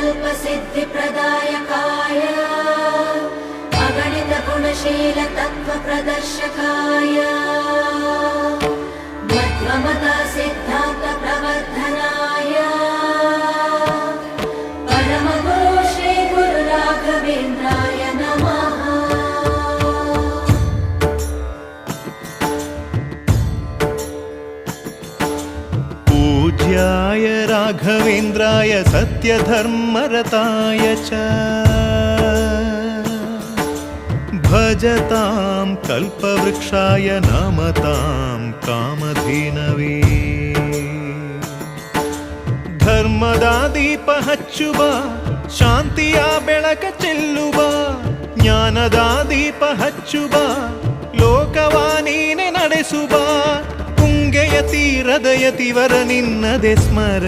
कल्पसिद्धिप्रदायकाय अगणितगुणशीलतत्त्वप्रदर्शकाय मध्वमता सिद्धान्तप्रवर्धनाय परमगुरु श्रीगुरुराघवेन्द्राय नमः। पूज्याय राघवेन्द्राय सत्यधर्मरताय च भजतां कल्पवृक्षाय नमतां कामधेनवे। ಧರ್ಮದ ದೀಪ ಹಚ್ಚುವ ಶಾಂತಿಯ ಬೆಳಕ ಚೆಲ್ಲುವ ಜ್ಞಾನದ ದೀಪ ಹಚ್ಚುವ ಲೋಕವ ನೀನೆ ನಡೆಸುವ ತುಂಗೆಯ ತೀರದ ಯತಿವರ ನಿನ್ನದೆ ಸ್ಮರ